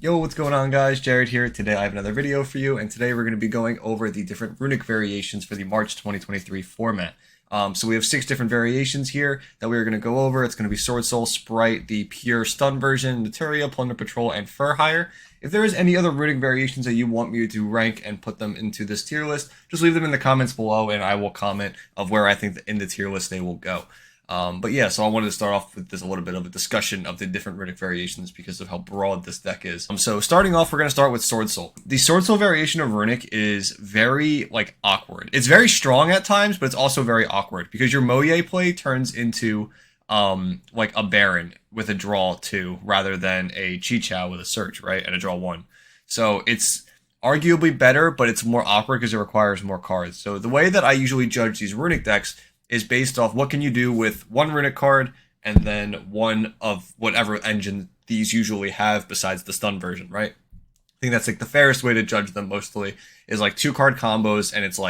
Yo, what's going on guys? Jared here. Today I have another video for you, and today we're going to be going over the different Runic variations for the March 2023 format. So we have 6 different variations here that we are going to go over. It's going to be Sword Soul, Sprite, the pure stun version, Notoria, Plunder Patrol, and Fur Hire. If there is any other Runic variations that you want me to rank and put them into this tier list, just leave them in the comments below and I will comment of where I think that in the tier list they will go. But yeah, so I wanted to start off with this a little bit of a discussion of the different Runic variations because of how broad this deck is. So starting off, we're going to start with Sword Soul. The Sword Soul variation of Runic is very, awkward. It's very strong at times, but it's also very awkward because your Moye play turns into, a Baron with a draw 2 rather than a Chi-Chao with a search, right? And a draw 1. So it's arguably better, but it's more awkward because it requires more cards. So the way that I usually judge these Runic decks is based off what can you do with one Runic card and then one of whatever engine these usually have besides the stun version, right? I think that's the fairest way to judge them mostly is 2 card combos, and it's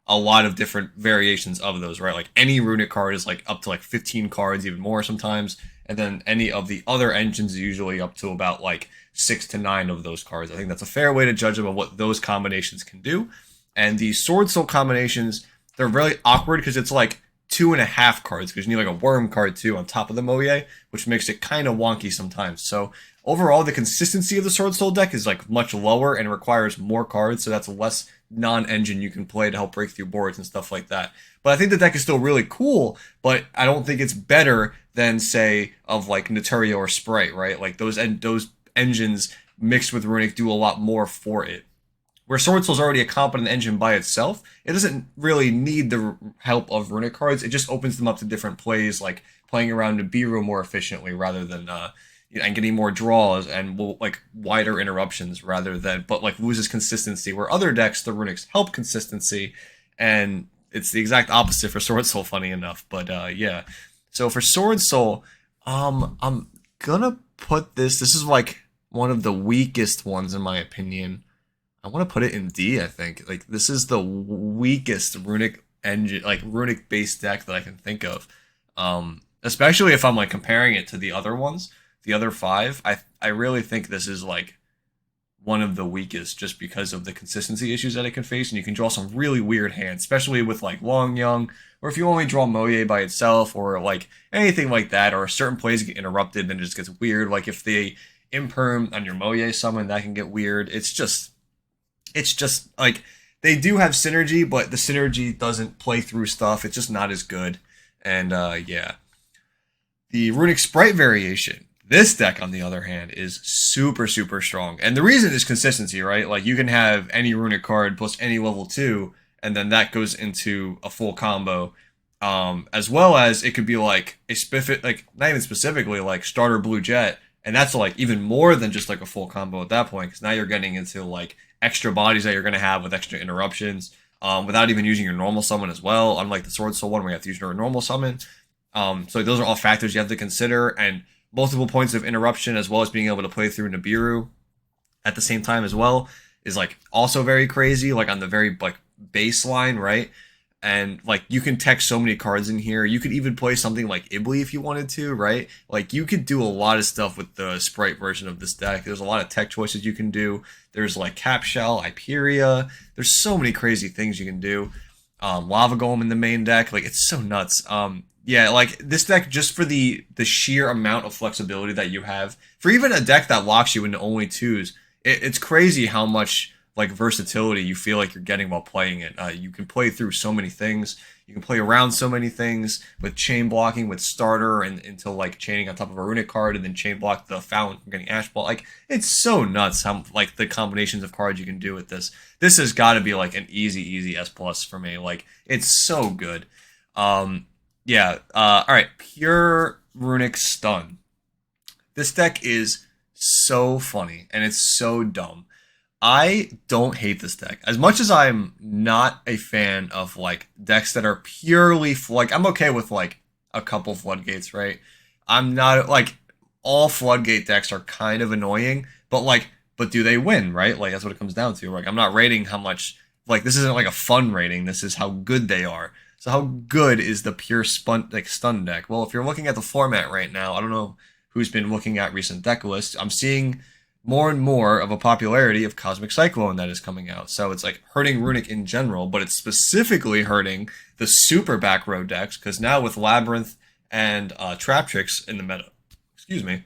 a lot of different variations of those, right? Any Runic card is up to 15 cards, even more sometimes, and then any of the other engines is usually up to about 6 to 9 of those cards. I think that's a fair way to judge them on what those combinations can do. And the Sword Soul combinations, they're really awkward because it's 2.5 cards because you need a worm card too on top of the Moye, which makes it kind of wonky sometimes. So overall, the consistency of the Sword Soul deck is much lower and requires more cards, so that's less non-engine you can play to help break through boards and stuff like that. But I think the deck is still really cool, but I don't think it's better than, say, of Notoria or Sprite, right? Those engines mixed with Runic do a lot more for it. Where Sword Soul is already a competent engine by itself, it doesn't really need the help of Runic cards. It just opens them up to different plays, like playing around Nibiru more efficiently rather than and getting more draws and wider interruptions rather than, but loses consistency. Where other decks, the Runics help consistency, and it's the exact opposite for Sword Soul, funny enough. But yeah, so for Sword Soul, I'm gonna put this. This is one of the weakest ones in my opinion. I want to put it in D, I think. This is the weakest Runic engine, Runic based deck that I can think of. Especially if I'm comparing it to the other ones, the other 5. I really think this is one of the weakest just because of the consistency issues that it can face, and you can draw some really weird hands, especially with Long Young, or if you only draw Moye by itself, or anything like that, or certain plays get interrupted, then it just gets weird. If they imperm on your Moye summon, that can get weird. It's just they do have synergy, but the synergy doesn't play through stuff. It's just not as good. And yeah. The Runic Sprite variation. This deck, on the other hand, is super, super strong. And the reason is consistency, right? You can have any Runic card plus any level 2, and then that goes into a full combo. As well as it could be a specific, not even specifically, starter Blue Jet. And that's even more than just a full combo at that point, because now you're getting into extra bodies that you're going to have with extra interruptions, without even using your normal summon as well, unlike the Sword Soul one where you have to use your normal summon. So those are all factors you have to consider, and multiple points of interruption as well as being able to play through Nibiru at the same time as well is also very crazy, on the very baseline, right? And you can tech so many cards in here. You could even play something like Ibli if you wanted to, right? You could do a lot of stuff with the Sprite version of this deck. There's a lot of tech choices you can do. There's Cap Shell, Hyperia. There's so many crazy things you can do. Lava Golem in the main deck. It's so nuts. Yeah, this deck, just for the sheer amount of flexibility that you have, for even a deck that locks you into only 2s, it's crazy how much versatility you feel you're getting while playing it. You can play through so many things. You can play around so many things with chain blocking, with starter, and until chaining on top of a Runic card, and then chain block the Fountain from getting Ash Ball. It's so nuts how the combinations of cards you can do with this. This has got to be an easy S+ for me. It's so good. Yeah. All right. Pure Runic Stun. This deck is so funny and it's so dumb. I don't hate this deck. As much as I'm not a fan of decks that are purely I'm okay with a couple floodgates, right? I'm not all floodgate decks are kind of annoying, but do they win, right? That's what it comes down to. I'm not rating how much this isn't a fun rating. This is how good they are. So how good is the pure stun deck? Well, if you're looking at the format right now, I don't know who's been looking at recent deck lists. I'm seeing more and more of a popularity of Cosmic Cyclone that is coming out. So it's like hurting Runic in general, but it's specifically hurting the super back row decks, because now with Labyrinth and Trap Tricks in the meta, excuse me,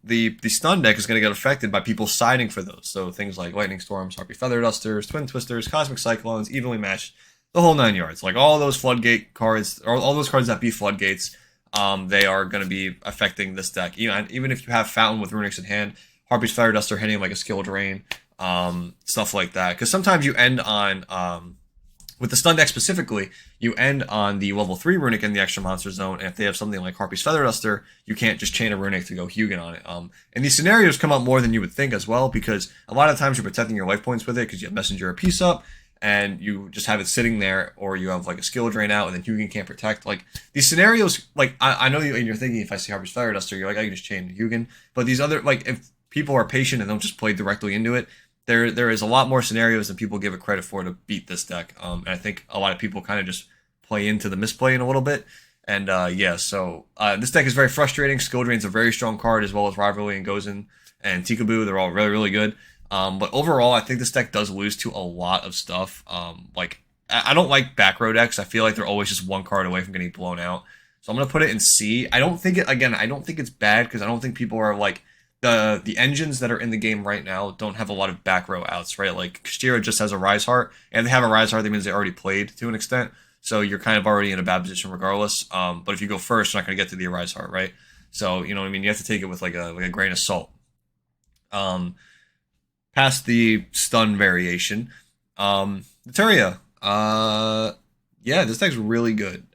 the stun deck is going to get affected by people siding for those. So things like Lightning Storms, Harpy Feather Dusters, Twin Twisters, Cosmic Cyclones, Evenly Matched, the whole 9 yards. Like all those Floodgate cards, or all those cards that beat Floodgates, they are going to be affecting this deck. Even if you have Fountain with Runics in hand, Harpy's Feather Duster hitting like a skill drain, stuff like that. Because sometimes you end on, with the stun deck specifically, you end on the level 3 Runic in the extra monster zone, and if they have something like Harpy's Feather Duster, you can't just chain a Runic to go Hugin on it. And these scenarios come up more than you would think as well, because a lot of times you're protecting your life points with it, because you have Messenger a piece up, and you just have it sitting there, or you have like a skill drain out, and then Hugin can't protect. Like these scenarios, like I know you, and you're thinking if I see Harpy's Feather Duster, you're like, I can just chain Hugin. But these other, like if people are patient and don't just play directly into it, there is a lot more scenarios than people give it credit for to beat this deck. And I think a lot of people kind of just play into the misplay in a little bit. And yeah, so this deck is very frustrating. Skill Drain's a very strong card, as well as Rivalry and Gozen and Tikaboo. They're all really, really good. But overall, I think this deck does lose to a lot of stuff. Like, I don't like back row decks. I feel like they're always just one card away from getting blown out. So I'm going to put it in C. I don't think it's bad, because I don't think people are like, the engines that are in the game right now don't have a lot of back row outs, right? Like, Kashtira just has a Rise Heart, and they have a Rise Heart, that means they already played to an extent. So you're kind of already in a bad position regardless. But if you go first, you're not going to get to the Rise Heart, right? So, you know what I mean? You have to take it with like a grain of salt. Past the stun variation, Notoria. Yeah, this deck's really good.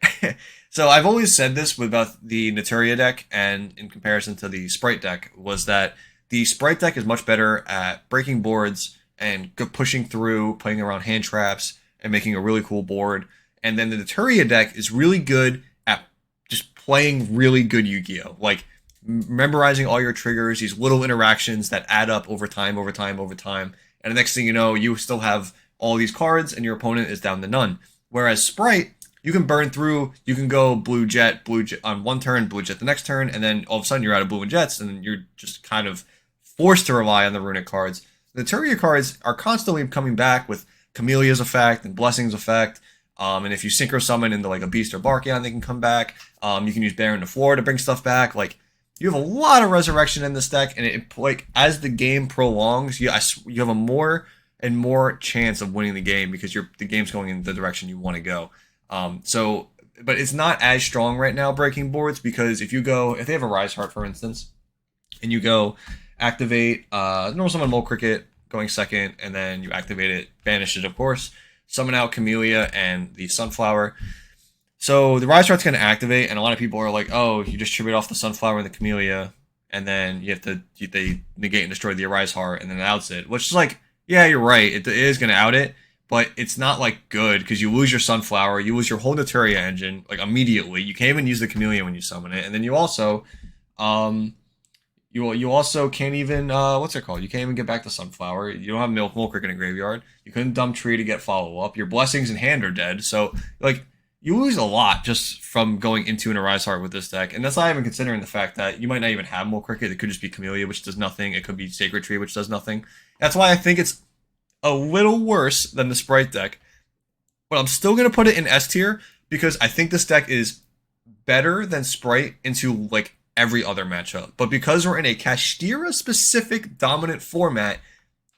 So I've always said this about the Notoria deck, and in comparison to the Sprite deck, was that the Sprite deck is much better at breaking boards and pushing through, playing around hand traps, and making a really cool board. And then the Notoria deck is really good at just playing really good Yu-Gi-Oh! Like, memorizing all your triggers, these little interactions that add up over time. And the next thing you know, you still have all these cards, and your opponent is down to none. Whereas Sprite, you can burn through, you can go blue jet on one turn, blue jet the next turn, and then all of a sudden you're out of blue and jets, and you're just kind of forced to rely on the Runic cards. The Notoria cards are constantly coming back with Camellia's effect and Blessing's effect, and if you synchro summon into like a Beast or Barkion, they can come back. You can use Baron to Floor to bring stuff back. Like, you have a lot of resurrection in this deck, and it like as the game prolongs, you have a more and more chance of winning the game, because the game's going in the direction you want to go. But it's not as strong right now breaking boards, because if they have a Rise Heart, for instance, and you go activate normal summon Mole Cricket going second, and then you activate it, banish it, of course, summon out Camellia and the Sunflower. So the Rise Heart's going to activate, and a lot of people are like, oh, you just tribute off the Sunflower and the Camellia, and then they negate and destroy the Rise Heart, and then it outs it, which is like, yeah, you're right, it is going to out it. But it's not like good, because you lose your Sunflower, you lose your whole Notoria engine like immediately. You can't even use the Camellia when you summon it, and then you also, you also can't even what's it called? You can't even get back to Sunflower. You don't have Mole Cricket in a graveyard. You couldn't dump Tree to get follow up. Your Blessings in hand are dead. So like you lose a lot just from going into an Rise Heart with this deck, and that's not even considering the fact that you might not even have Mole Cricket. It could just be Camellia, which does nothing. It could be Sacred Tree, which does nothing. That's why I think it's a little worse than the Sprite deck, but I'm still going to put it in S tier, because I think this deck is better than Sprite into like every other matchup. But because we're in a Kashtira specific dominant format,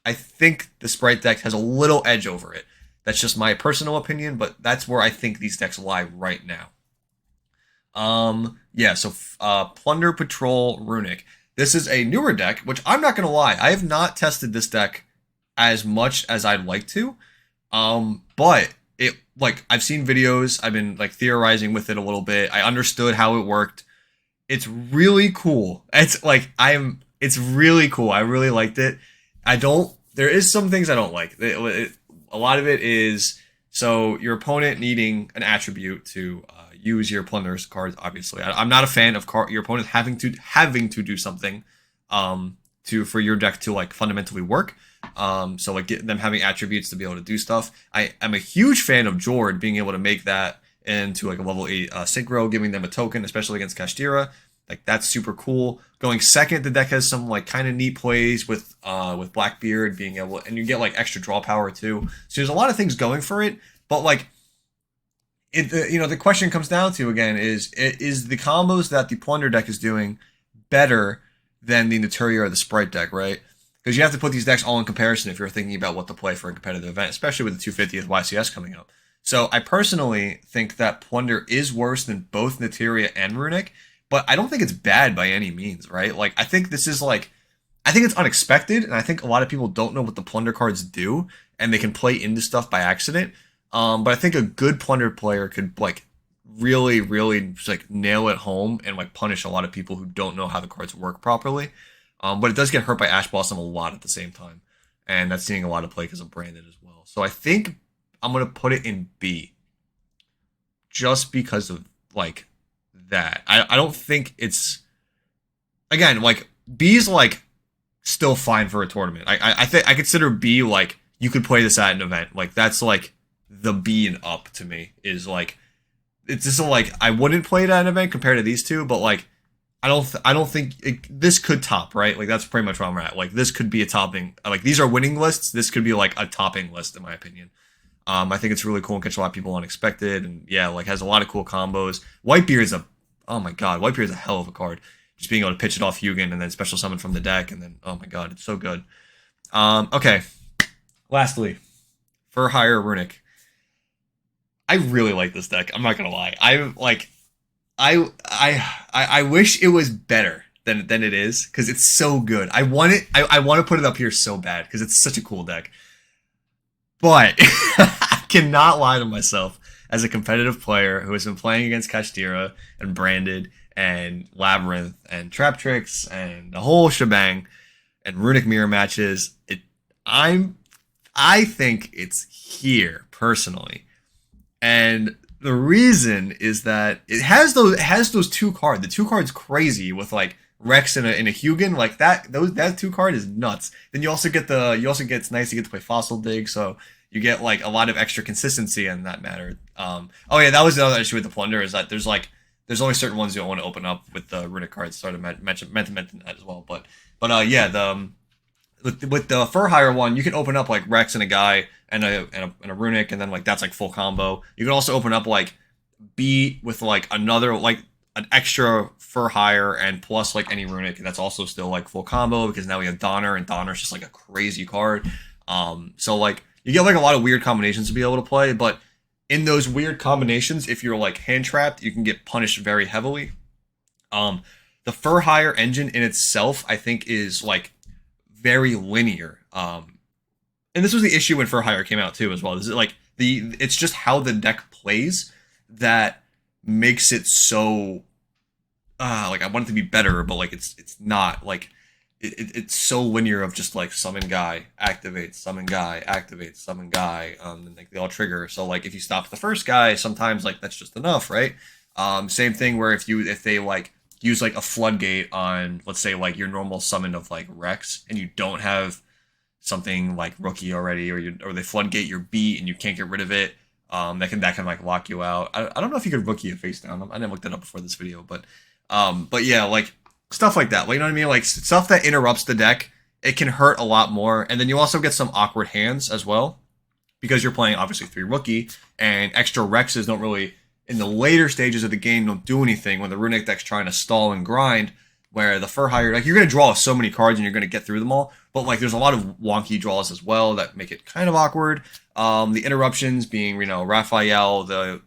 I think the Sprite deck has a little edge over it. That's just my personal opinion, but that's where I think these decks lie right now. Yeah, so Plunder Patrol Runic. This is a newer deck, which I'm not going to lie, I have not tested this deck as much as I'd like to, but it, like, I've seen videos, I've been like theorizing with it a little bit, I understood how it worked. It's really cool. It's really cool. I really liked it. There is some things I don't like. A lot of it is, so your opponent needing an attribute to use your Plunder's cards, obviously. I'm not a fan of your opponent having to do something for your deck to like fundamentally work. So like them having attributes to be able to do stuff. I am a huge fan of Jord being able to make that into like a level 8 synchro, giving them a token, especially against Kashtira. Like that's super cool. Going second, the deck has some like kind of neat plays with Blackbeard being able, and you get like extra draw power too. So there's a lot of things going for it. But like the question comes down to again is the combos that the Plunder deck is doing better than the Notoria or the Sprite deck, right? Because you have to put these decks all in comparison if you're thinking about what to play for a competitive event, especially with the 250th YCS coming up. So I personally think that Plunder is worse than both Notoria and Runic, but I don't think it's bad by any means, right? Like I think this is like I think it's unexpected, and I think a lot of people don't know what the Plunder cards do, and they can play into stuff by accident. But I think a good Plunder player could like really, really just, like nail it home and like punish a lot of people who don't know how the cards work properly. But it does get hurt by Ash Blossom a lot at the same time, and that's seeing a lot of play because of Branded as well. So I think I'm gonna put it in B, just because of like that. I don't think it's again like B's like still fine for a tournament. I think I consider B like you could play this at an event. Like that's like the B and up to me is like it's just like I wouldn't play it at an event compared to these two, but like I don't think this could top, right? Like that's pretty much where I'm at. Like this could be a topping. Like these are winning lists. This could be like a topping list in my opinion. I think it's really cool and catch a lot of people unexpected, and yeah, like has a lot of cool combos. Whitebeard's oh my god, Whitebeard's a hell of a card. Just being able to pitch it off Hugin and then special summon from the deck, and then oh my god, it's so good. Okay. Lastly, for hire Runic. I really like this deck. I'm not gonna lie. I wish it was better than it is because it's so good. I want it. I want to put it up here so bad because it's such a cool deck. But I cannot lie to myself as a competitive player who has been playing against Kashtira and Branded and Labyrinth and Trap Tricks and the whole shebang and Runic mirror matches. I think it's here personally, and the reason is that it has those two cards. The two cards crazy with like Rex and a Hugin, like that two card is nuts. Then you also get it's nice to get to play Fossil Dig, so you get like a lot of extra consistency in that matter. Oh yeah, that was the other issue with the Plunder is that there's only certain ones you don't want to open up with the Runic cards. Sort of meant to mention that as well, but yeah, with the Fur Hire one, you can open up like Rex and a guy and a Runic, and then like that's like full combo. You can also open up like B with like another like an extra Fur Hire and plus like any Runic, and that's also still like full combo because now we have Donner, and Donner's just like a crazy card. So like you get like a lot of weird combinations to be able to play, but in those weird combinations, if you're like hand trapped, you can get punished very heavily. The Fur Hire engine in itself, I think, is like very linear. And this was the issue when Fur Hire came out too, as well. This is like it's just how the deck plays that makes it so like I want it to be better, but like it's not like it's so linear of just like summon guy, activate, summon guy, activate, summon guy, and like they all trigger. So like if you stop the first guy, sometimes like that's just enough, right? Same thing where if they like use like a floodgate on, let's say like your normal summon of like Rex, and you don't have something like Rookie already, or they floodgate your beat and you can't get rid of it. That can like lock you out. I don't know if you could Rookie it face down. I didn't look that up before this video, but yeah, like stuff like that. Like, you know what I mean? Like stuff that interrupts the deck, it can hurt a lot more. And then you also get some awkward hands as well, because you're playing obviously 3 Rookie, and extra Rexes don't really in the later stages of the game don't do anything when the Runic deck's trying to stall and grind. Where the Fur Hire, like you're gonna draw so many cards and you're gonna get through them all, but like there's a lot of wonky draws as well that make it kind of awkward. The interruptions being, Raphael, the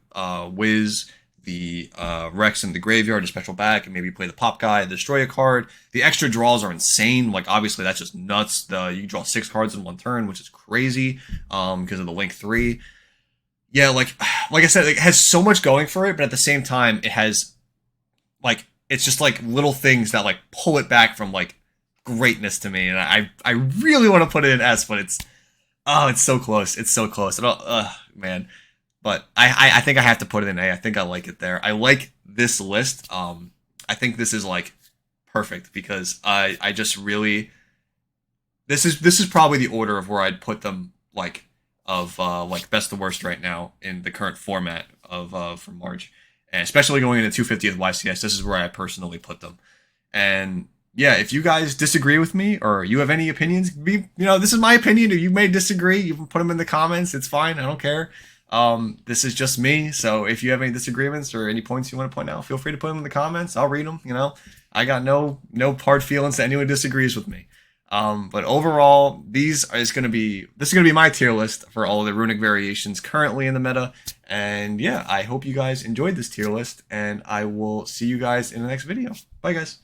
Wiz, the Rex in the graveyard, a special back, and maybe play the pop guy, destroy a card. The extra draws are insane. Like obviously that's just nuts. You can draw 6 cards in one turn, which is crazy because of the Link 3. Yeah, like I said, it has so much going for it, but at the same time, it has like it's just like little things that like pull it back from like greatness to me, and I really want to put it in S, but it's so close. It's so close. Man. But I think I have to put it in A. I think I like it there. I like this list. I think this is like perfect because I just really this is probably the order of where I'd put them like of like best to worst right now in the current format of for March. and especially going into 250th YCS, this is where I personally put them. And yeah, if you guys disagree with me or you have any opinions, this is my opinion. Or you may disagree, you can put them in the comments. It's fine. I don't care. This is just me. So if you have any disagreements or any points you want to point out, feel free to put them in the comments. I'll read them. I got no hard feelings that anyone disagrees with me. But overall, this is gonna be my tier list for all of the Runic variations currently in the meta. And yeah, I hope you guys enjoyed this tier list, and I will see you guys in the next video. Bye, guys.